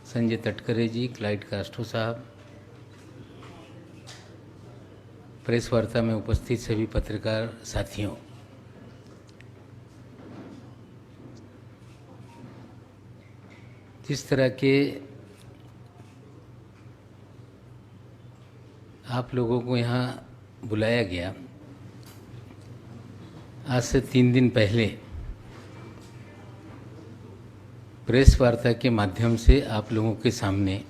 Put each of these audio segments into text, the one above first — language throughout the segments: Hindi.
संजय तटकरे जी, क्लाइड कास्ट्रो साहब, प्रेस वार्ता में उपस्थित सभी पत्रकार साथियों, जिस तरह के आप लोगों को यहाँ बुलाया गया, आज से 3 दिन पहले प्रेस वार्ता के माध्यम से आप लोगों के सामने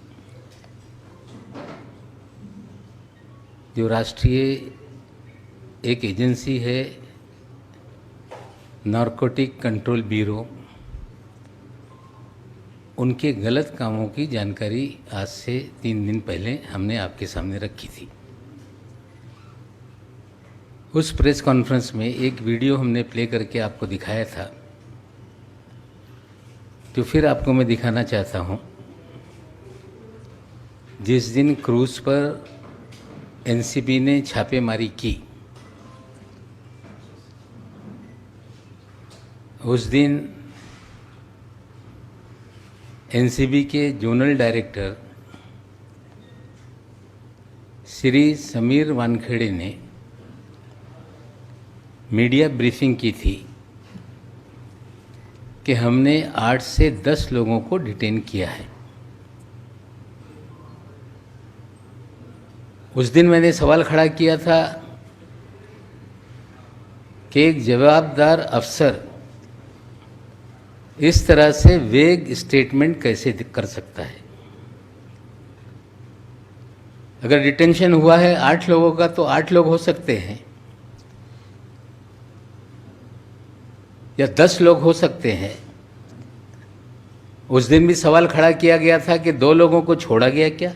जो राष्ट्रीय एक एजेंसी है नारकोटिक कंट्रोल ब्यूरो, उनके गलत कामों की जानकारी आज से 3 दिन पहले हमने आपके सामने रखी थी। उस प्रेस कॉन्फ्रेंस में एक वीडियो हमने प्ले करके आपको दिखाया था, जो फिर आपको मैं दिखाना चाहता हूं। जिस दिन क्रूज पर एनसीबी ने छापेमारी की, उस दिन एनसीबी के जोनल डायरेक्टर श्री समीर वानखेड़े ने मीडिया ब्रीफिंग की थी कि हमने 8 से 10 लोगों को डिटेन किया है। उस दिन मैंने सवाल खड़ा किया था कि एक जवाबदार अफसर इस तरह से वेग स्टेटमेंट कैसे कर सकता है। अगर डिटेंशन हुआ है 8 लोगों का तो 8 लोग हो सकते हैं या 10 लोग हो सकते हैं। उस दिन भी सवाल खड़ा किया गया था कि 2 लोगों को छोड़ा गया क्या।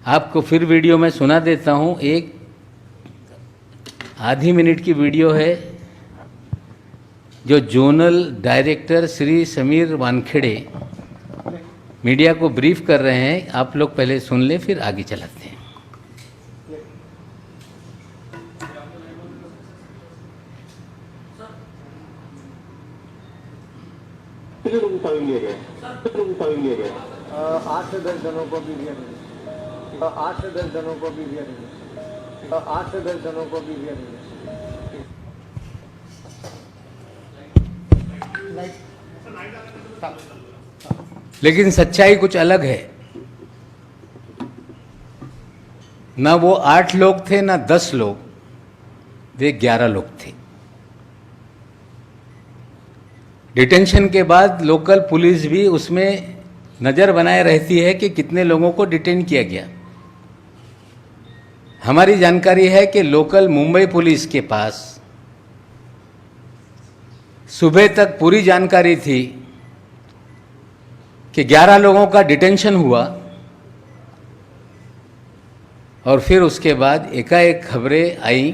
आपको फिर वीडियो में सुना देता हूं, एक आधी मिनट की वीडियो है जो zonal director Shri Sameer Wankhede media को ब्रीफ कर रहे हैं। आप लोग पहले सुन ले, फिर आगे चलाते हैं। कितने लोग शामिल लिए गए? कितने लोग शामिल लिए गए? 8 से 10 जनों को भी दिया नहीं। 8 से 10 जनों को भी दिया नहीं। 8 से 10 जनों को भी दिया नहीं। लेकिन सच्चाई कुछ अलग है। ना वो 8 लोग थे, ना 10 लोग, वे 11 लोग थे। डिटेंशन के बाद लोकल पुलिस भी उसमें नज़र बनाए रहती है कि कितने लोगों को डिटेन किया गया। हमारी जानकारी है कि लोकल मुंबई पुलिस के पास सुबह तक पूरी जानकारी थी कि 11 लोगों का डिटेंशन हुआ, और फिर उसके बाद एकाएक खबरें आई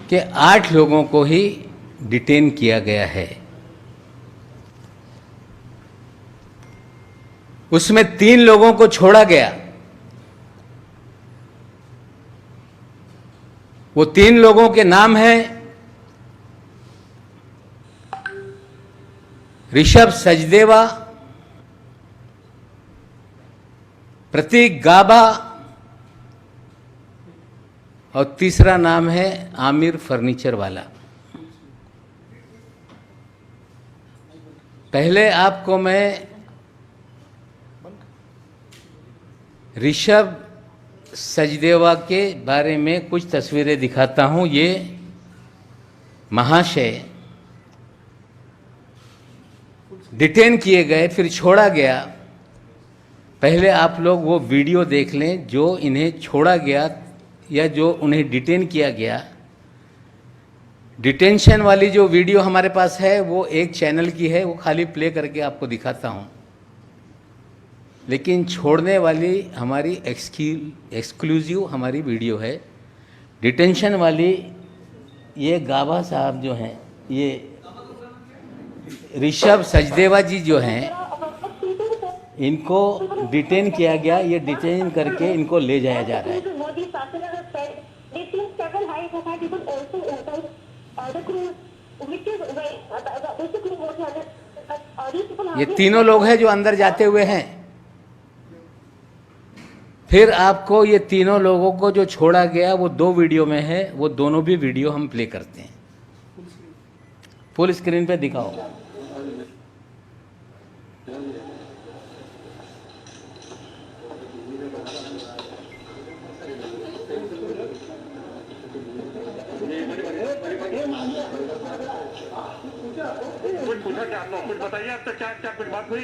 कि 8 लोगों को ही डिटेन किया गया है। उसमें 3 लोगों को छोड़ा गया। वो 3 लोगों के नाम हैं ऋषभ सचदेवा, प्रतीक गाबा और तीसरा नाम है आमिर फर्नीचर वाला। पहले आपको मैं ऋषभ सचदेवा के बारे में कुछ तस्वीरें दिखाता हूं। ये महाशय डिटेन किए गए, फिर छोड़ा गया। पहले आप लोग वो वीडियो देख लें जो इन्हें छोड़ा गया या जो उन्हें डिटेन किया गया। डिटेंशन वाली जो वीडियो हमारे पास है वो एक चैनल की है, वो खाली प्ले करके आपको दिखाता हूं। लेकिन छोड़ने वाली हमारी एक्सक्लूसिव हमारी वीडियो है। डिटेंशन वाली ये गाबा साहब जो हैं, ये ऋषभ सचदेवा जी जो हैं, इनको डिटेन किया गया। ये डिटेन करके इनको ले जाया जा रहा है। ये तीनों लोग हैं जो अंदर जाते हुए हैं। फिर आपको ये तीनों लोगों को जो छोड़ा गया वो 2 वीडियो में है, वो दोनों भी वीडियो हम प्ले करते हैं। फुल स्क्रीन पे दिखाओ। कुछ पूछा क्या आप लोग? कुछ बताइए, अब तक क्या क्या कुछ बात हुई?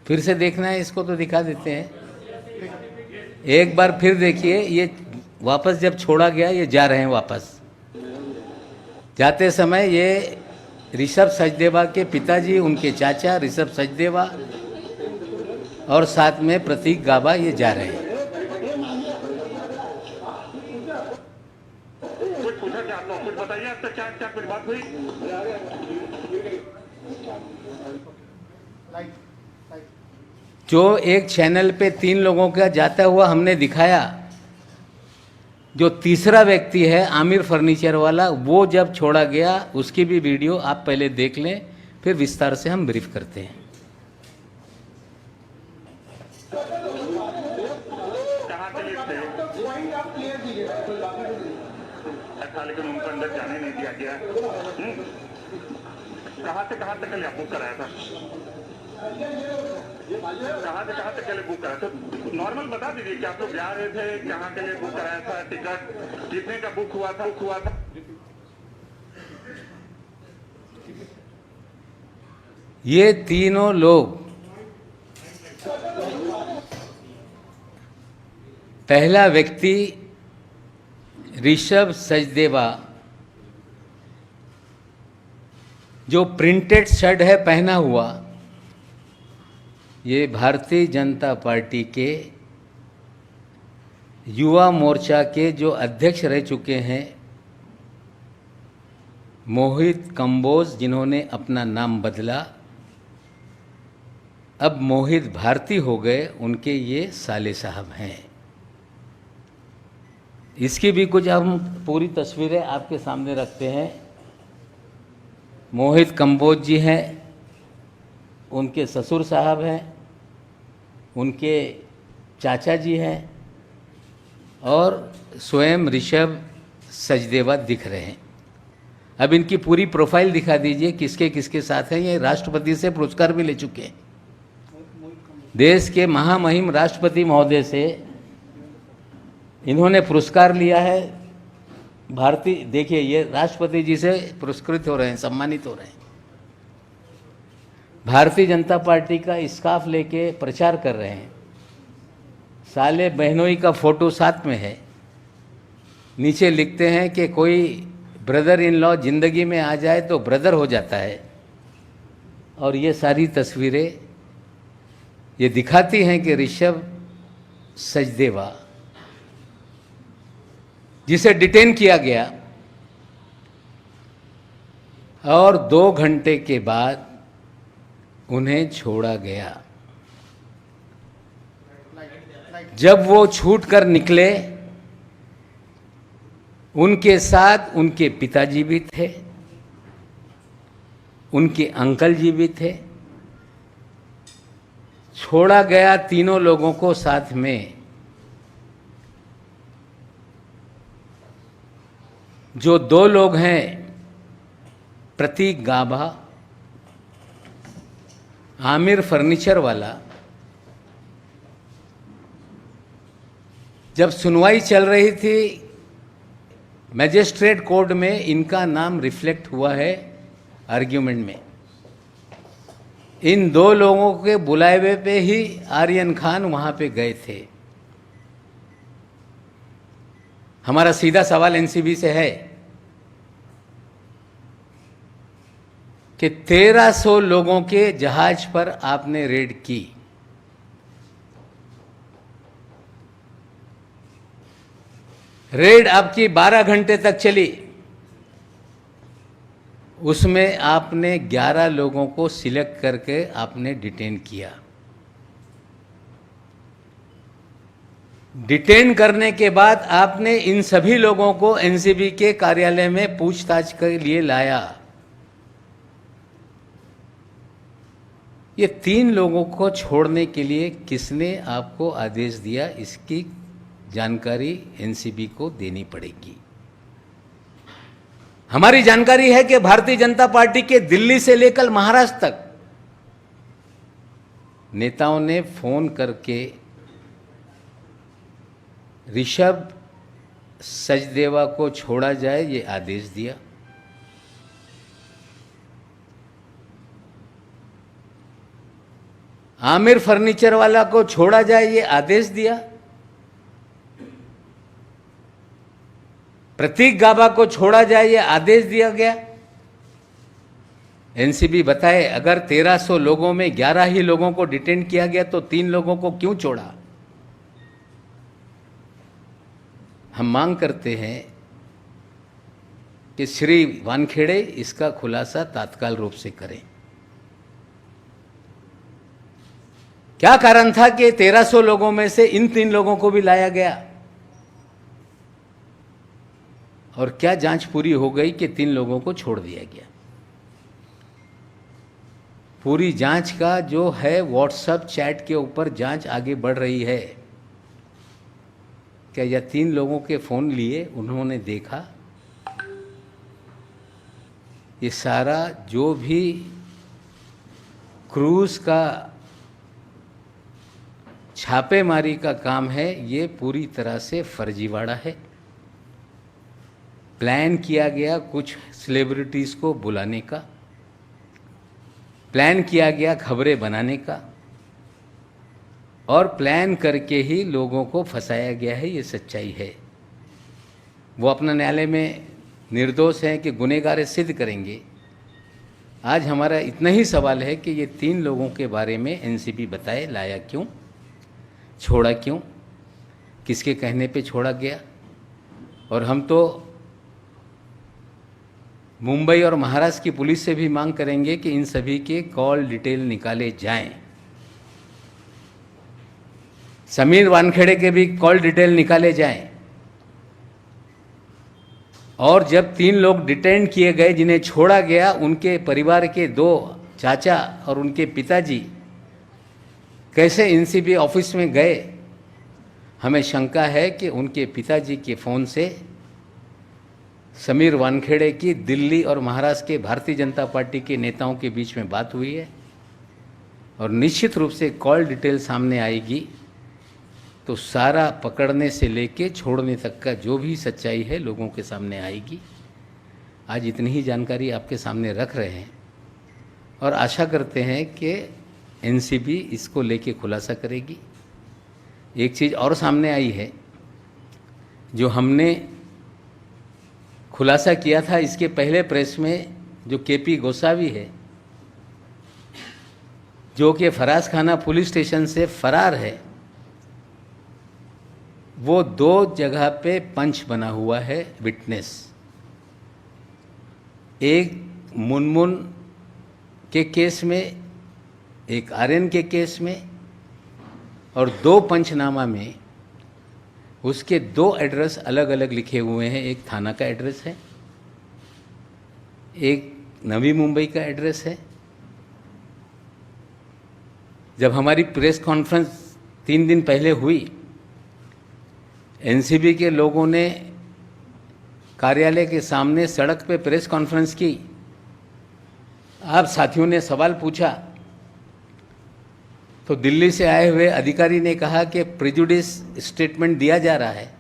फिर से देखना है इसको तो दिखा देते हैं। एक बार फिर देखिए, ये वापस जब छोड़ा गया ये जा रहे हैं वापस। जाते समय ये ऋषभ सचदेवा के पिताजी, उनके चाचा ऋषभ सचदेवा और साथ में प्रतीक गाबा ये जा रहे हैं। कुछ पूछा क्या आप लोग? कुछ बताइए, अब तक क्या क्या कुछ बात हुई? जो एक चैनल पे 3 लोगों का जाता हुआ हमने दिखाया, जो तीसरा व्यक्ति है आमिर फर्नीचर वाला, वो जब छोड़ा गया उसकी भी वीडियो आप पहले देख लें, फिर विस्तार से हम ब्रीफ करते हैं। कहाँ के लिए थे? अच्छा, लेकिन उनको अंदर जाने नहीं दिया गया। कहाँ से कहाँ तक के लिए बुक कराया था? कहाँ से कहाँ तक के लिए बुक कराया? तो नॉर्मल बता दीजिए कि आप लोग जा रहे थे, कहाँ के लिए बुक कराया था, टिकट कितने का बुक हुआ था? ये तीनों लोग, पहला व्यक्ति ऋषभ सचदेवा, जो प्रिंटेड शर्ट है पहना हुआ, ये भारतीय जनता पार्टी के युवा मोर्चा के जो अध्यक्ष रह चुके हैं मोहित कंबोज, जिन्होंने अपना नाम बदला, अब मोहित भारती हो गए, उनके ये साले साहब हैं। इसकी भी कुछ हम पूरी तस्वीरें आपके सामने रखते हैं। मोहित कंबोज जी हैं, उनके ससुर साहब हैं, उनके चाचा जी हैं और स्वयं ऋषभ सचदेवा दिख रहे हैं। अब इनकी पूरी प्रोफाइल दिखा दीजिए, किसके किसके साथ हैं। ये राष्ट्रपति से पुरस्कार भी ले चुके हैं। देश के महामहिम राष्ट्रपति महोदय से इन्होंने पुरस्कार लिया है। भारतीय, देखिए ये राष्ट्रपति जी से पुरस्कृत हो रहे हैं, सम्मानित हो रहे हैं। भारतीय जनता पार्टी का स्कार्फ लेके प्रचार कर रहे हैं। साले बहनोई का फोटो साथ में है। नीचे लिखते हैं कि कोई ब्रदर इन लॉ जिंदगी में आ जाए तो ब्रदर हो जाता है। और ये सारी तस्वीरें ये दिखाती हैं कि ऋषभ सचदेवा, जिसे डिटेन किया गया और 2 घंटे के बाद उन्हें छोड़ा गया। जब वो छूट कर निकले, उनके साथ उनके पिताजी भी थे, उनके अंकल जी भी थे। छोड़ा गया तीनों लोगों को साथ में। जो 2 लोग हैं, प्रतीक गाबा, आमिर फर्नीचर वाला, जब सुनवाई चल रही थी मैजिस्ट्रेट कोर्ट में, इनका नाम रिफ्लेक्ट हुआ है आर्ग्यूमेंट में। इन 2 लोगों के बुलावे पे ही आर्यन खान वहां पे गए थे। हमारा सीधा सवाल एनसीबी से है कि 1300 लोगों के जहाज पर आपने रेड की। रेड आपकी 12 घंटे तक चली। उसमें आपने 11 लोगों को सिलेक्ट करके आपने डिटेन किया। डिटेन करने के बाद आपने इन सभी लोगों को एनसीबी के कार्यालय में पूछताछ के लिए लाया। ये 3 लोगों को छोड़ने के लिए किसने आपको आदेश दिया, इसकी जानकारी एनसीबी को देनी पड़ेगी। हमारी जानकारी है कि भारतीय जनता पार्टी के दिल्ली से लेकर महाराष्ट्र तक नेताओं ने फोन करके ऋषभ सचदेवा को छोड़ा जाए ये आदेश दिया। आमिर फर्नीचर वाला को छोड़ा जाए ये आदेश दिया। प्रतीक गाबा को छोड़ा जाए ये आदेश दिया गया। एनसीबी बताए, अगर 1300 लोगों में 11 ही लोगों को डिटेन किया गया तो 3 लोगों को क्यों छोड़ा? हम मांग करते हैं कि श्री वानखेड़े इसका खुलासा तात्काल रूप से करें। क्या कारण था कि 1300 लोगों में से इन 3 लोगों को भी लाया गया? और क्या जांच पूरी हो गई कि 3 लोगों को छोड़ दिया गया? पूरी जांच का जो है व्हाट्सएप चैट के ऊपर जांच आगे बढ़ रही है। क्या यह 3 लोगों के फ़ोन लिए उन्होंने देखा? ये सारा जो भी क्रूज का छापेमारी का काम है ये पूरी तरह से फर्जीवाड़ा है। प्लान किया गया कुछ सेलिब्रिटीज़ को बुलाने का, प्लान किया गया खबरें बनाने का, और प्लान करके ही लोगों को फंसाया गया है। ये सच्चाई है। वो अपना न्यायालय में निर्दोष हैं कि गुनहगार है सिद्ध करेंगे। आज हमारा इतना ही सवाल है कि ये 3 लोगों के बारे में एनसीबी बताए, लाया क्यों, छोड़ा क्यों, किसके कहने पे छोड़ा गया। और हम तो मुंबई और महाराष्ट्र की पुलिस से भी मांग करेंगे कि इन सभी के कॉल डिटेल निकाले जाएं। समीर वानखेड़े के भी कॉल डिटेल निकाले जाएं। और जब 3 लोग डिटेन किए गए जिन्हें छोड़ा गया, उनके परिवार के 2 चाचा और उनके पिताजी कैसे एनसीबी ऑफिस में गए, हमें शंका है कि उनके पिताजी के फ़ोन से समीर वानखेड़े की दिल्ली और महाराष्ट्र के भारतीय जनता पार्टी के नेताओं के बीच में बात हुई है। और निश्चित रूप से कॉल डिटेल सामने आएगी तो सारा पकड़ने से लेके छोड़ने तक का जो भी सच्चाई है लोगों के सामने आएगी। आज इतनी ही जानकारी आपके सामने रख रहे हैं और आशा करते हैं कि एनसीबी इसको लेके खुलासा करेगी। एक चीज़ और सामने आई है जो हमने खुलासा किया था इसके पहले प्रेस में, जो केपी गोसावी है जो कि फराज खाना पुलिस स्टेशन से फरार है, वो 2 जगह पे पंच बना हुआ है विटनेस। एक मुनमुन के केस में, एक आर्यन के केस में, और 2 पंचनामा में उसके 2 एड्रेस अलग अलग लिखे हुए हैं। एक थाना का एड्रेस है, एक नवी मुंबई का एड्रेस है। जब हमारी प्रेस कॉन्फ्रेंस 3 दिन पहले हुई, एनसीबी के लोगों ने कार्यालय के सामने सड़क पे प्रेस कॉन्फ्रेंस की। आप साथियों ने सवाल पूछा तो दिल्ली से आए हुए अधिकारी ने कहा कि प्रेजुडिस स्टेटमेंट दिया जा रहा है।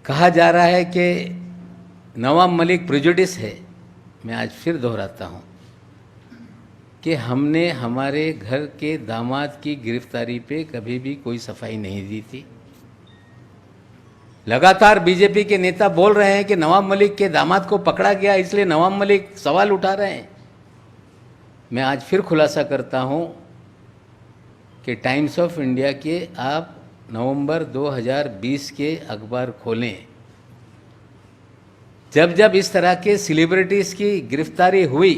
कहा जा रहा है कि नवाब मलिक प्रेजुडिस है। मैं आज फिर दोहराता हूं कि हमने हमारे घर के दामाद की गिरफ्तारी पे कभी भी कोई सफाई नहीं दी थी। लगातार बीजेपी के नेता बोल रहे हैं कि नवाब मलिक के दामाद को पकड़ा गया इसलिए नवाब मलिक सवाल उठा रहे हैं। मैं आज फिर खुलासा करता हूं कि टाइम्स ऑफ इंडिया के आप नवंबर 2020 के अखबार खोलें। जब जब इस तरह के सेलिब्रिटीज़ की गिरफ्तारी हुई,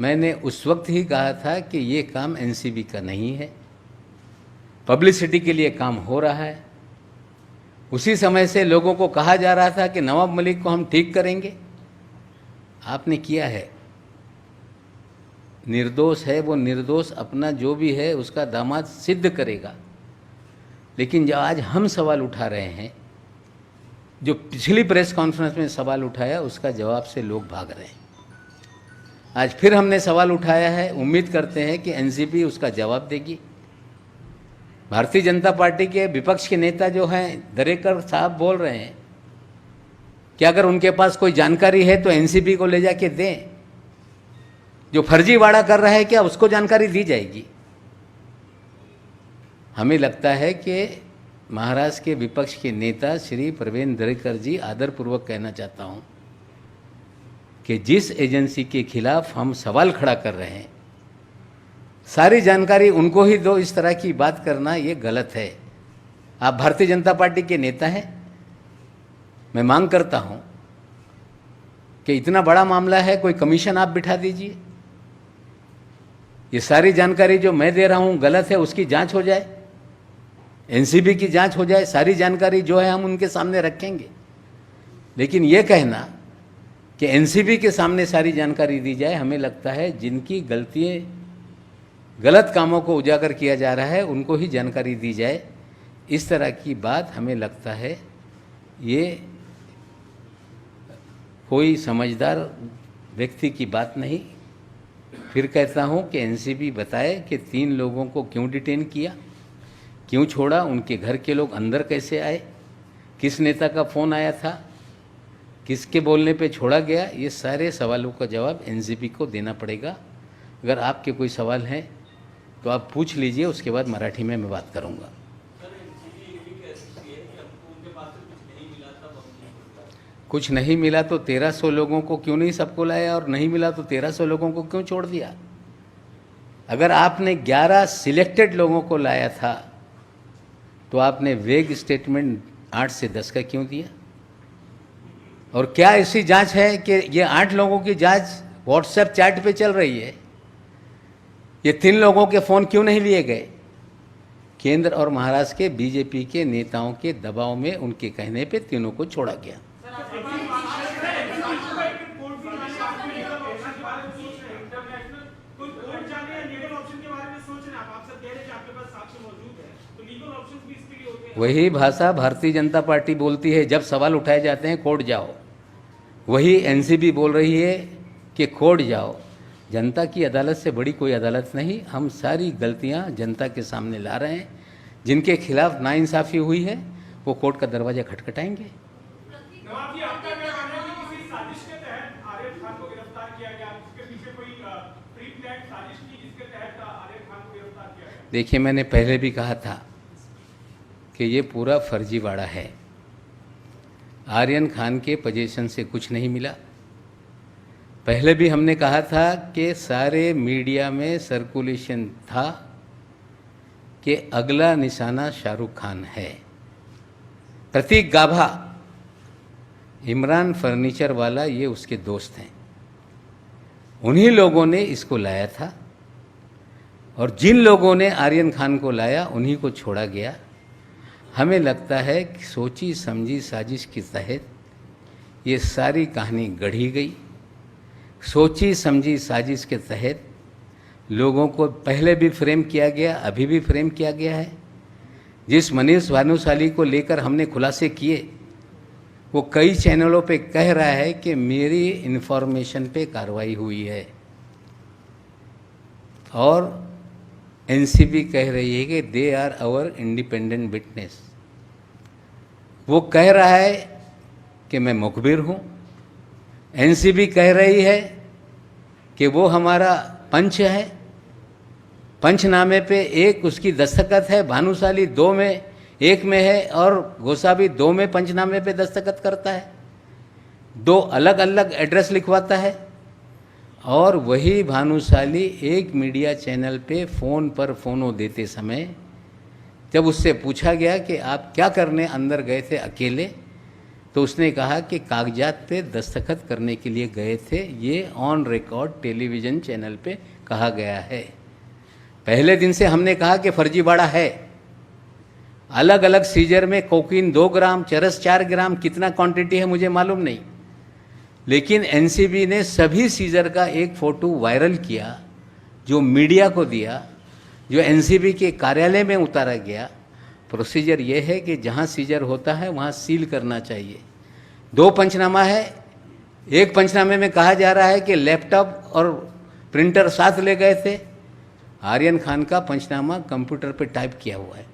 मैंने उस वक्त ही कहा था कि ये काम एनसीबी का नहीं है, पब्लिसिटी के लिए काम हो रहा है। उसी समय से लोगों को कहा जा रहा था कि नवाब मलिक को हम ठीक करेंगे। आपने किया है, निर्दोष है वो, निर्दोष अपना जो भी है उसका दामाद सिद्ध करेगा। लेकिन जो आज हम सवाल उठा रहे हैं, जो पिछली प्रेस कॉन्फ्रेंस में सवाल उठाया उसका जवाब से लोग भाग रहे हैं। आज फिर हमने सवाल उठाया है, उम्मीद करते हैं कि एनसीबी उसका जवाब देगी। भारतीय जनता पार्टी के विपक्ष के नेता जो हैं दरेकर साहब बोल रहे हैं कि अगर उनके पास कोई जानकारी है तो एनसीबी को ले जाके दें। जो फर्जीवाड़ा कर रहा है क्या उसको जानकारी दी जाएगी? हमें लगता है कि महाराष्ट्र के विपक्ष के नेता श्री प्रवीण दरेकर जी, आदरपूर्वक कहना चाहता हूं कि जिस एजेंसी के खिलाफ हम सवाल खड़ा कर रहे हैं सारी जानकारी उनको ही दो, इस तरह की बात करना ये गलत है। आप भारतीय जनता पार्टी के नेता हैं, मैं मांग करता हूं कि इतना बड़ा मामला है, कोई कमीशन आप बिठा दीजिए। ये सारी जानकारी जो मैं दे रहा हूं गलत है, उसकी जांच हो जाए, एनसीबी की जांच हो जाए, सारी जानकारी जो है हम उनके सामने रखेंगे। लेकिन ये कहना कि एनसीबी के सामने सारी जानकारी दी जाए, हमें लगता है जिनकी गलतियां, गलत कामों को उजागर किया जा रहा है उनको ही जानकारी दी जाए, इस तरह की बात हमें लगता है ये कोई समझदार व्यक्ति की बात नहीं। फिर कहता हूँ कि एनसीबी बताए कि 3 लोगों को क्यों डिटेन किया, क्यों छोड़ा, उनके घर के लोग अंदर कैसे आए, किस नेता का फ़ोन आया था, किसके बोलने पे छोड़ा गया। ये सारे सवालों का जवाब एनसीबी को देना पड़ेगा। अगर आपके कोई सवाल हैं तो आप पूछ लीजिए, उसके बाद मराठी में मैं बात करूँगा। कुछ नहीं मिला तो 1300 लोगों को क्यों नहीं सबको लाया, और नहीं मिला तो 1300 लोगों को क्यों छोड़ दिया? अगर आपने 11 सिलेक्टेड लोगों को लाया था तो आपने वेग स्टेटमेंट 8 से 10 का क्यों दिया? और क्या ऐसी जांच है कि ये 8 लोगों की जांच व्हाट्सएप चैट पे चल रही है? ये 3 लोगों के फ़ोन क्यों नहीं लिए गए? केंद्र और महाराष्ट्र के बीजेपी के नेताओं के दबाव में, उनके कहने पे तीनों को छोड़ा गया। वही भाषा भारतीय जनता पार्टी बोलती है जब सवाल उठाए जाते हैं कोर्ट जाओ, वही एनसीबी बोल रही है कि कोर्ट जाओ। जनता की अदालत से बड़ी कोई अदालत नहीं। हम सारी गलतियां जनता के सामने ला रहे हैं। जिनके खिलाफ नाइंसाफ़ी हुई है वो कोर्ट का दरवाज़ा खटखटाएंगे। देखिए, मैंने पहले भी कहा था कि ये पूरा फर्जीवाड़ा है। आर्यन खान के पोजीशन से कुछ नहीं मिला। पहले भी हमने कहा था कि सारे मीडिया में सर्कुलेशन था कि अगला निशाना शाहरुख खान है। प्रतीक गाभा, इमरान फर्नीचर वाला, ये उसके दोस्त हैं। उन्हीं लोगों ने इसको लाया था और जिन लोगों ने आर्यन खान को लाया उन्हीं को छोड़ा गया। हमें लगता है कि सोची समझी साजिश के तहत ये सारी कहानी गढ़ी गई। सोची समझी साजिश के तहत लोगों को पहले भी फ्रेम किया गया, अभी भी फ्रेम किया गया है। जिस मनीष भानुशाली को लेकर हमने खुलासे किए वो कई चैनलों पे कह रहा है कि मेरी इन्फॉर्मेशन पे कार्रवाई हुई है, और एनसीबी कह रही है कि they are our independent witness. वो कह रहा है कि मैं मुखबिर हूँ। एनसीबी कह रही है कि वो हमारा पंच है। पंचनामे पे एक उसकी दस्तखत है, भानुशाली 2 में 1 में है और गोसावी 2 में पंचनामे पे दस्तखत करता है। 2 अलग अलग एड्रेस लिखवाता है। और वही भानुशाली एक मीडिया चैनल पे फ़ोन पर फ़ोनो देते समय जब उससे पूछा गया कि आप क्या करने अंदर गए थे अकेले, तो उसने कहा कि कागजात पे दस्तखत करने के लिए गए थे, ये ऑन रिकॉर्ड टेलीविज़न चैनल पे कहा गया है। पहले दिन से हमने कहा कि फर्जीवाड़ा है। अलग अलग सीजर में कोकीन 2 ग्राम, चरस 4 ग्राम, कितना क्वांटिटी है मुझे मालूम नहीं, लेकिन एनसीबी ने सभी सीजर का एक फ़ोटो वायरल किया, जो मीडिया को दिया, जो एनसीबी के कार्यालय में उतारा गया। प्रोसीजर ये है कि जहाँ सीजर होता है वहाँ सील करना चाहिए। 2 पंचनामा है। एक पंचनामे में कहा जा रहा है कि लैपटॉप और प्रिंटर साथ ले गए थे। आर्यन खान का पंचनामा कंप्यूटर पे टाइप किया हुआ है,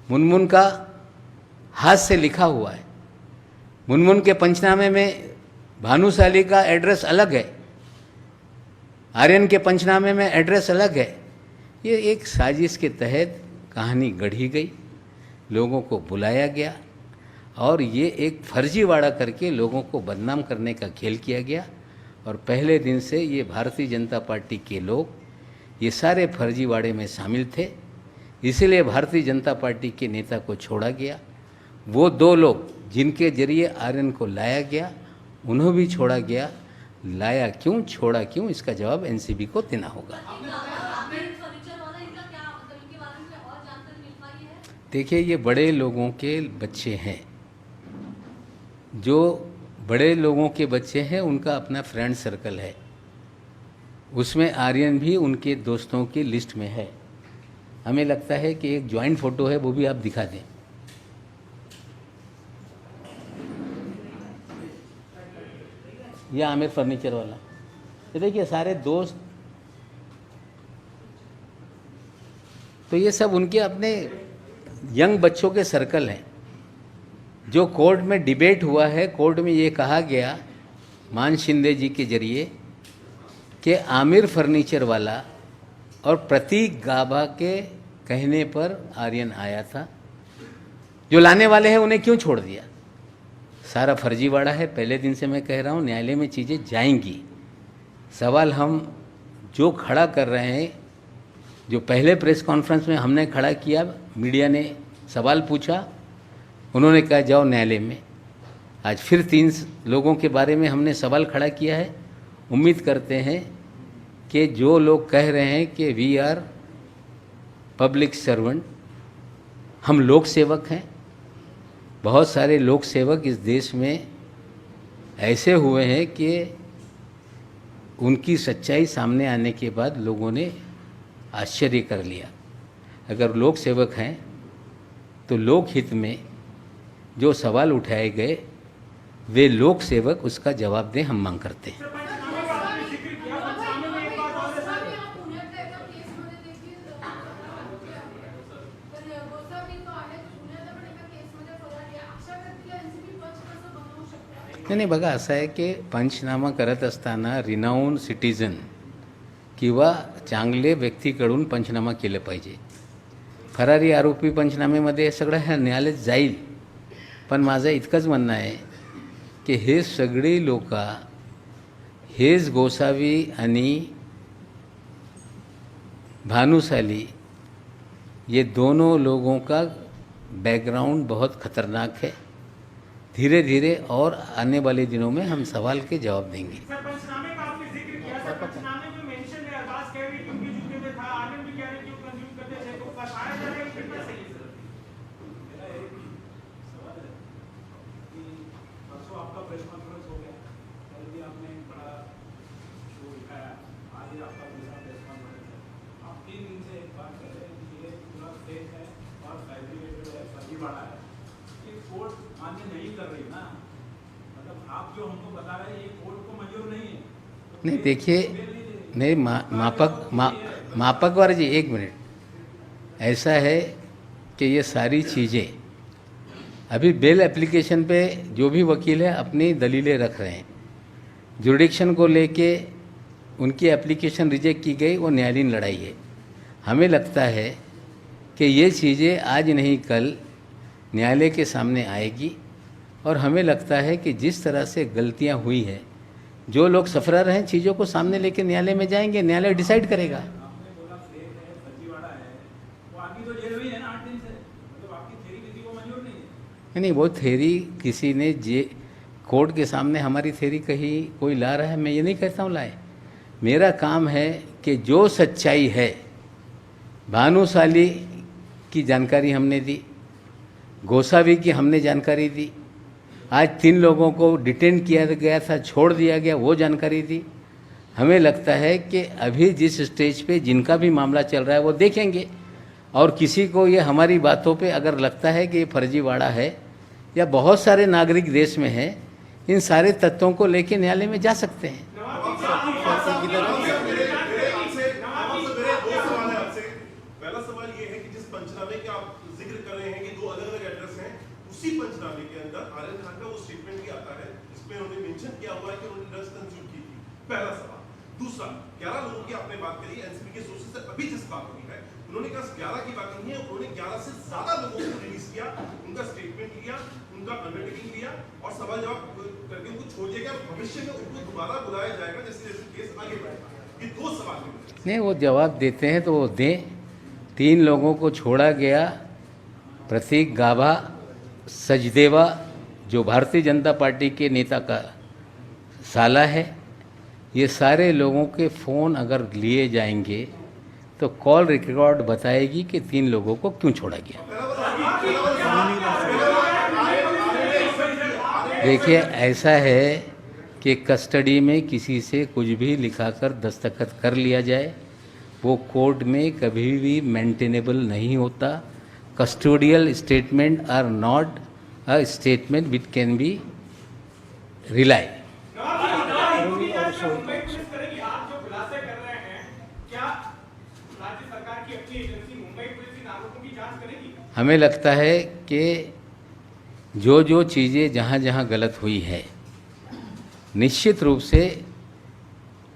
मुनमुन का हाथ से लिखा हुआ है। मुनमुन के पंचनामे में भानुशाली का एड्रेस अलग है, आर्यन के पंचनामे में एड्रेस अलग है। ये एक साजिश के तहत कहानी गढ़ी गई, लोगों को बुलाया गया और ये एक फर्जीवाड़ा करके लोगों को बदनाम करने का खेल किया गया। और पहले दिन से ये भारतीय जनता पार्टी के लोग ये सारे फर्जीवाड़े में शामिल थे, इसलिए भारतीय जनता पार्टी के नेता को छोड़ा गया। वो 2 लोग जिनके जरिए आर्यन को लाया गया, उन्हें भी छोड़ा गया। लाया क्यों, छोड़ा क्यों, इसका जवाब एनसीबी को देना होगा। देखिए, ये बड़े लोगों के बच्चे हैं, जो बड़े लोगों के बच्चे हैं उनका अपना फ्रेंड सर्कल है, उसमें आर्यन भी उनके दोस्तों की लिस्ट में है। हमें लगता है कि एक जॉइंट फ़ोटो है, वो भी आप दिखा दें। ये आमिर फर्नीचर वाला, ये देखिए सारे दोस्त, तो ये सब उनके अपने यंग बच्चों के सर्कल हैं। जो कोर्ट में डिबेट हुआ है, कोर्ट में ये कहा गया मान शिंदे जी के जरिए कि आमिर फर्नीचर वाला और प्रतीक गाभा के कहने पर आर्यन आया था, जो लाने वाले हैं उन्हें क्यों छोड़ दिया। सारा फर्जीवाड़ा है। पहले दिन से मैं कह रहा हूँ, न्यायालय में चीज़ें जाएंगी। सवाल हम जो खड़ा कर रहे हैं, जो पहले प्रेस कॉन्फ्रेंस में हमने खड़ा किया, मीडिया ने सवाल पूछा, उन्होंने कहा जाओ न्यायालय में। आज फिर 3 लोगों के बारे में हमने सवाल खड़ा किया है। उम्मीद करते हैं कि जो लोग कह रहे हैं कि वी आर पब्लिक सर्वेंट, हम लोक सेवक हैं, बहुत सारे लोक सेवक इस देश में ऐसे हुए हैं कि उनकी सच्चाई सामने आने के बाद लोगों ने आश्चर्य कर लिया। अगर लोक सेवक हैं तो लोक हित में जो सवाल उठाए गए, वे लोक सेवक उसका जवाब दें, हम मांग करते हैं। नाही बघा, असं आहे की पंचनामा करत असताना रिनाऊन सिटीजन किंवा चांगले व्यक्तीकडून पंचनामा केलं पाहिजे। फरारी आरोपी पंचनामेमध्ये सगळं ह्या न्यायालयात जाईल, पण माझं इतकंच म्हणणं आहे की हे सगळे लोक, हेच गोसावी आणि भानुशाली, ये दोनों लोगों का बैकग्राउंड बहुत खतरनाक है। धीरे धीरे और आने वाले दिनों में हम सवाल के जवाब देंगे। सर, पंचनामे का आपने जिक्र किया, सर पंचनामे में मेंशन है, अरबाज कह रही क्योंकि झुके में था, आर्यन भी कह रहे क्यों कंज्यूम करते थे, तो बताया जा रहा है कि कितना सही है। सर मेरा एक सवाल है कि परसों आपका प्रेस कॉन्फ्रेंस हो गया, कल भी आपने बड़ा शो दिखाया, आज ही आपका दूसरा प्रेस कॉन्फ्रेंस है। आप 3 दिन से एक बात कर रहे हैं कि ये पूरा फेक है और फैब्रिकेटेड है, फर्जीवाड़ा है। ये कोर्ट मान्य नहीं कर रही ना, मतलब आप जो हमको बता रहे हैं ये कोर्ट को मंजूर नहीं है। तो नहीं देखिए, नहीं मापक वाले जी, 1 मिनट। ऐसा है कि ये सारी चीज़ें अभी बेल एप्लीकेशन पे जो भी वकील है अपनी दलीलें रख रहे हैं। जुरिडिक्शन को लेके उनकी एप्लीकेशन रिजेक्ट की गई, वो न्यायालयीन लड़ाई है। हमें लगता है कि ये चीज़ें आज नहीं कल न्यायालय के सामने आएगी, और हमें लगता है कि जिस तरह से गलतियां हुई है, जो लोग सफरर हैं, चीज़ों को सामने लेके न्यायालय में जाएंगे, न्यायालय डिसाइड करेगा। आपने बोला फेक है, फर्जीवाड़ा है, वो आदमी तो जेल में ही है ना 8 दिन से, मतलब आपकी थ्योरी किसी को मंजूर नहीं है। नहीं, वो थेरी किसी ने कोर्ट के सामने हमारी थेरी कही कोई ला रहा है, मैं ये नहीं कहता हूँ लाए। मेरा काम है कि जो सच्चाई है, भानुशाली की जानकारी हमने दी, गोसावी की हमने जानकारी दी, आज 3 लोगों को डिटेन किया गया था, छोड़ दिया गया, वो जानकारी दी। हमें लगता है कि अभी जिस स्टेज पे जिनका भी मामला चल रहा है वो देखेंगे, और किसी को ये हमारी बातों पे अगर लगता है कि ये फर्जीवाड़ा है या बहुत सारे नागरिक देश में हैं, इन सारे तथ्यों को लेके न्यायालय में जा सकते हैं। पहला सवाल ये है कि जिस पंचनामे का आप जिक्र कर रहे हैं कि 2 अलग-अलग एड्रेस हैं, उसी पंचनामे के अंदर आर्यन खान का वो स्टेटमेंट भी आता है जिसमें उन्होंने मेंशन किया हुआ है कि उन्होंने ड्रग्स कंज्यूम की थी। पहला सवाल। दूसरा, 11 लोगों की आपने बात करी, एनसीबी के सोर्सेज से अभी जिस बात हुई है, उन्होंने कहा 11 की बात नहीं है, उन्होंने 11 से ज्यादा लोगों को रिलीज किया, उनका स्टेटमेंट लिया, उनका अंडरटेकिंग लिया और सवाल जवाब करके उनको छोड़ दिया गया। भविष्य में उनको दोबारा बुलाया जाएगा जैसे जैसे केस आगे बढ़ेगा। ये 2 सवाल हैं। नहीं, वो जवाब देते हैं तो वो दें। 3 लोगों को छोड़ा गया, प्रतीक गाभा, सचदेवा जो भारतीय जनता पार्टी के नेता का साला है, ये सारे लोगों के फ़ोन अगर लिए जाएंगे तो कॉल रिकॉर्ड बताएगी कि 3 लोगों को क्यों छोड़ा गया। देखिए, ऐसा है कि कस्टडी में किसी से कुछ भी लिखाकर दस्तखत कर लिया जाए, वो कोर्ट में कभी भी मेंटेनेबल नहीं होता। Custodial statement are not a statement which can be rely. Mumbai police करेगी, आप जो खुलासे कर रहे हैं, क्या राज्य सरकार की अपनी एजेंसी मुंबई पुलिस इन आरोपों की जांच करेगी? हमें लगता है कि जो जो चीज़ें जहाँ जहाँ गलत हुई है, निश्चित रूप से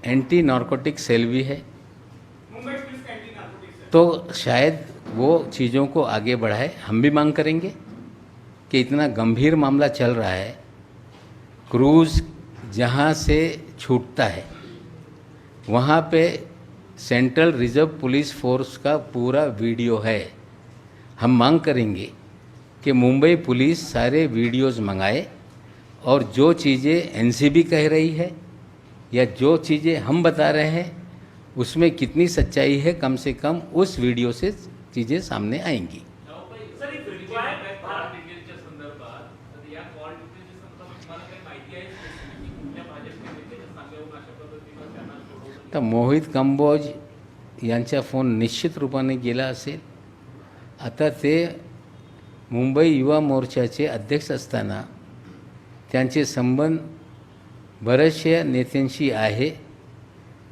एंटी नारकोटिक सेल भी है, मुंबई पुलिस का एंटी नारकोटिक्स सेल, तो शायद वो चीज़ों को आगे बढ़ाए। हम भी मांग करेंगे कि इतना गंभीर मामला चल रहा है, क्रूज़ जहाँ से छूटता है वहाँ पे सेंट्रल रिजर्व पुलिस फोर्स का पूरा वीडियो है। हम मांग करेंगे कि मुंबई पुलिस सारे वीडियोस मंगाए और जो चीज़ें एनसीबी कह रही है या जो चीज़ें हम बता रहे हैं उसमें कितनी सच्चाई है, कम से कम उस वीडियो से चीज़ें सामने आएंगी। तर मोहित कंबोज यांचा फोन निश्चित रूपाने गेला असेल। आता ते मुंबई युवा मोर्चाचे अध्यक्ष असताना त्यांचे संबंध बऱ्याचशा नेत्यांशी आहे।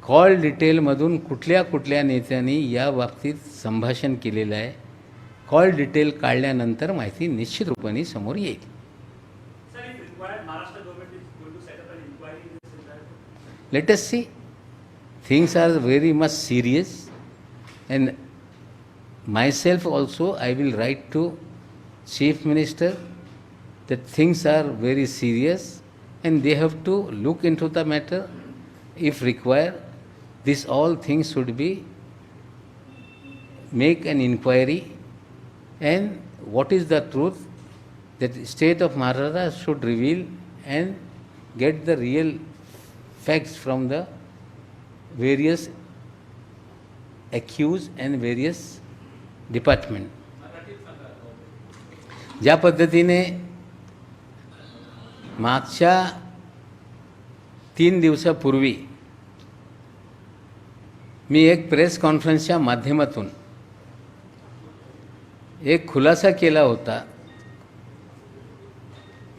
कॉल डिटेलमधून कुठल्या कुठल्या नेत्यांनी या बाबतीत संभाषण केलेलं आहे, कॉल डिटेल काढल्यानंतर माहिती निश्चित रूपाने समोर येईल। Let us see, things are very much serious, and myself also I will write to Chief Minister that things are very serious and they have to look into the matter. If required, this all things should be make an inquiry, and what is the truth that state of Maharashtra should reveal and get the real facts from the various accused and various department. ज्या पद्धतीने मागच्या 3 दिवसापूर्वी मी एक प्रेस कॉन्फरन्सच्या माध्यमातून एक खुलासा केला होता,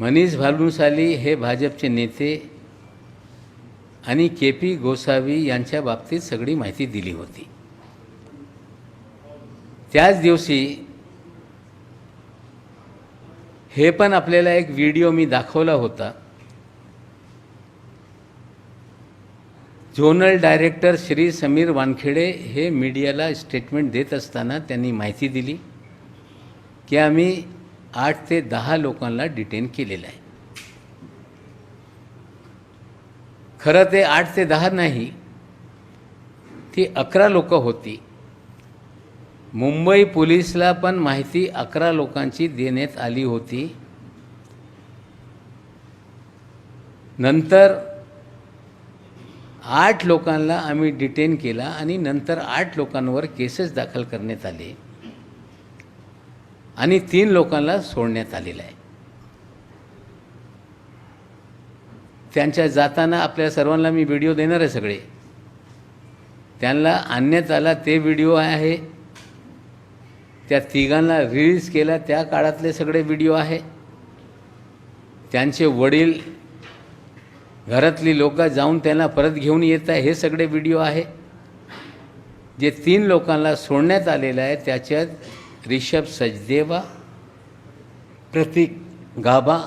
मनीष भानुशाली हे भाजपचे नेते आणि के.पी. गोसावी यांच्या बाबतीत सगळी माहिती दिली होती। त्याच दिवशी हे पण आपल्याला एक व्हिडिओ मी दाखवला होता। झोनल डायरेक्टर श्री समीर वानखेडे हे मीडियाला स्टेटमेंट देत असताना त्यांनी माहिती दिली की आम्ही 8 ते 10 लोकांना डिटेन केलेलं आहे। खरं ते 8 ते 10 नाही, ती 11 लोक होती। मुंबई पोलिसला पण माहिती 11 लोकांची देण्यात आली होती नंतर 8 लोकांना आम्ही डिटेन केला आणि नंतर 8 लोकांवर केसेस दाखल करण्यात आले आणि 3 लोकांना सोडण्यात आलेलं आहे. त्यांच्या जाताना आपल्या सर्वांना मी व्हिडिओ देणार आहे. सगळे त्यांना आणण्यात आला ते व्हिडिओ आहे. त्या तिघांना रिलीज केला त्या काळातले सगळे व्हिडिओ आहे. त्यांचे वडील घरातली लोक जाऊन त्यांना परत घेऊन येत आहे हे सगळे व्हिडिओ आहे. जे 3 लोकांना सोडण्यात आलेलं आहे त्याच्यात ऋषभ सचदेवा, प्रतीक गाबा,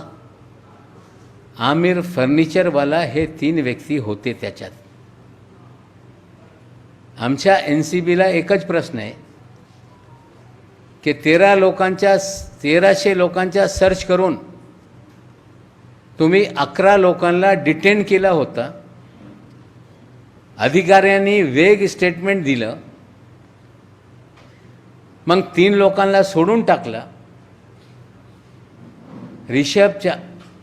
आमिर फर्निचरवाला हे 3 व्यक्ती होते. त्याच्यात आमच्या NCBला एकच प्रश्न आहे की 1300 लोकांचा सर्च करून तुम्ही 11 लोकांना डिटेन केला होता. अधिकाऱ्यांनी वेग स्टेटमेंट दिलं, मग 3 लोकांना सोडून टाकला. ऋषभ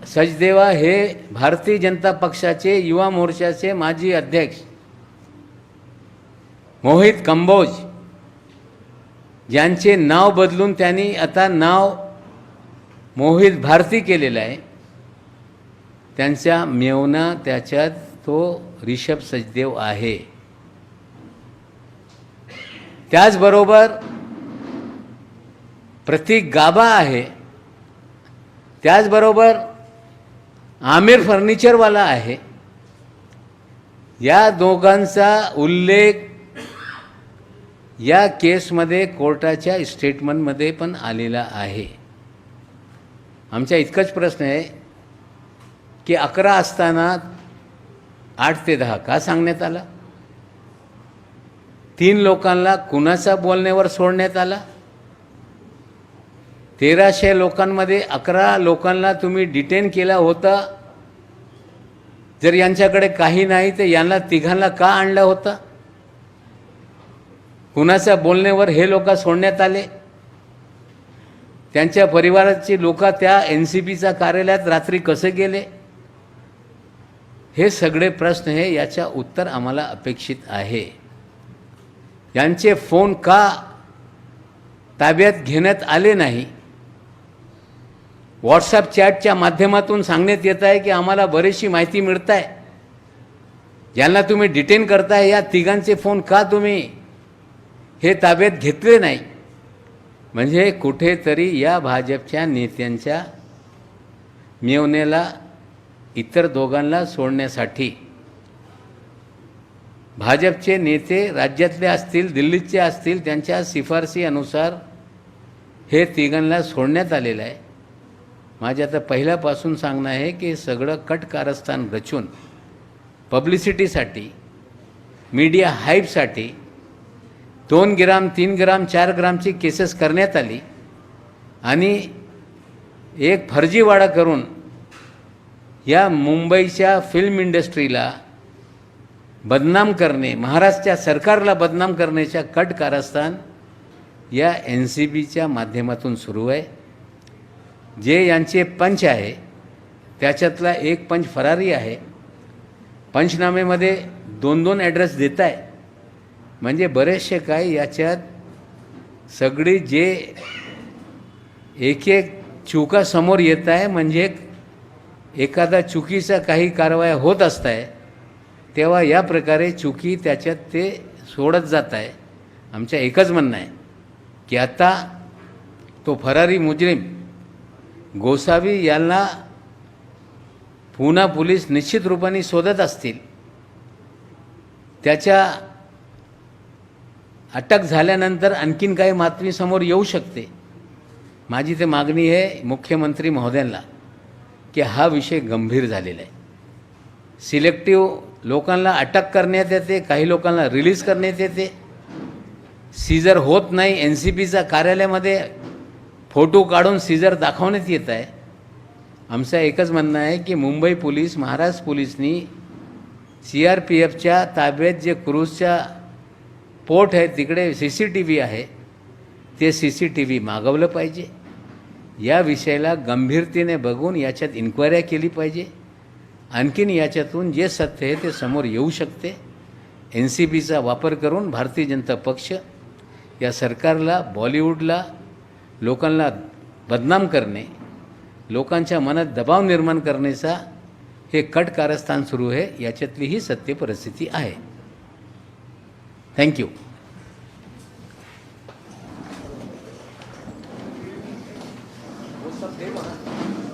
सचदेवा हे भारतीय जनता पक्षाचे युवा मोर्चाचे माजी अध्यक्ष मोहित कंबोज ज्यांचे नाव बदलून त्यांनी आता नाव मोहित भारती केलेलं आहे. त्यांचा मेवना त्याच्यात तो ऋषभ सचदेव आहे. त्याचबरोबर प्रतीक गाबा आहे. त्याचबरोबर आमिर फर्निचरवाला आहे. या दोघांचा उल्लेख या केसमध्ये कोर्टाच्या स्टेटमेंटमध्ये पण आलेला आहे. आमचा इतकाच प्रश्न आहे की 11 असताना 8 ते 10 का सांगण्यात आला? 3 लोकांना कुणाच्या बोलण्यावर सोडण्यात आला? 1300 लोकांमध्ये 11 लोकांना तुम्ही डिटेन केला होता. जर यांच्याकडे काही नाही तर यांना तिघांना का आणलं होतं? कुणाच्या बोलण्यावर हे लोक सोडण्यात आले? त्यांच्या परिवाराची लोक त्या NCBच्या कार्यालयात रात्री कसे गेले? हे सगळे प्रश्न हे याचा उत्तर आम्हाला अपेक्षित आहे. यांचे फोन का ताब्यात घेण्यात आले नाही? व्हॉट्सअप चॅटच्या माध्यमातून सांगण्यात येत आहे की आम्हाला बरीचशी माहिती मिळत आहे. ज्यांना तुम्ही डिटेन करताय या तिघांचे फोन का तुम्ही हे ताब्यात घेतले नाही? म्हणजे कुठेतरी या भाजपच्या नेत्यांच्या मेवण्याला इतर दोघांना सोडण्यासाठी भाजपचे नेते राज्यातले असतील दिल्लीचे असतील त्यांच्या शिफारशी अनुसार हे तिघांना सोडण्यात आलेलं आहे. माझे आता पहिल्यापासून सांगणं आहे की सगळं कट कारस्थान रचून पब्लिसिटीसाठी मीडिया हाईपसाठी 2 ग्राम 3 ग्राम 4 ग्रामची केसेस करण्यात आली आणि एक फर्जीवाडा करून या मुंबईच्या फिल्म इंडस्ट्रीला बदनाम करणे, महाराष्ट्राच्या सरकारला बदनाम करण्याच्या कट कारस्थान या NCBच्या माध्यमातून सुरू आहे. जे यांचे पंच आहे त्याच्यातला एक पंच फरारी आहे. पंचनामेमध्ये 2-2 ॲड्रेस देत आहे. म्हणजे बरेचसे काय याच्यात सगळी जे एक चुका समोर येत आहे. म्हणजे एखादा चुकीचा काही कारवाया होत असत आहे तेव्हा या प्रकारे चुकी त्याच्यात ते सोडत जात आहे. आमचं एकच म्हणणं आहे की आता तो फरारी मुजरिम गोसावी यांना पुन्हा पोलीस निश्चित रूपाने शोधत असतील. त्याच्या अटक झाल्यानंतर आणखीन काही बातमी समोर येऊ शकते. माझी ते मागणी आहे मुख्यमंत्री महोदयांना की हा विषय गंभीर झालेला आहे. सिलेक्टिव्ह लोकांना अटक करण्यात येते, काही लोकांना रिलीज करण्यात येते. सीजर होत नाही. NCBच्या कार्यालयामध्ये फोटो काढून सीजर दाखवण्यात येत आहे. आमचं एकच म्हणणं आहे की मुंबई पोलीस, महाराष्ट्र पोलिसनी CRPFच्या ताब्यात जे क्रूजच्या पोर्ट आहे तिकडे CCTV आहे ते CCTV मागवलं पाहिजे. या विषयाला गंभीरतेने बघून याच्यात इन्क्वायरी केली पाहिजे आणखीन याच्यातून जे सत्य आहे ते समोर येऊ शकते. NCPचा वापर करून भारतीय जनता पक्ष या सरकारला, बॉलिवूडला, लोकांना बदनाम करणे, लोकांच्या मनात दबाव निर्माण करण्याचा हे कट कारस्थान सुरू आहे. याच्यातली ही सत्य परिस्थिती आहे. थँक्यू. वो सब थे वहाँ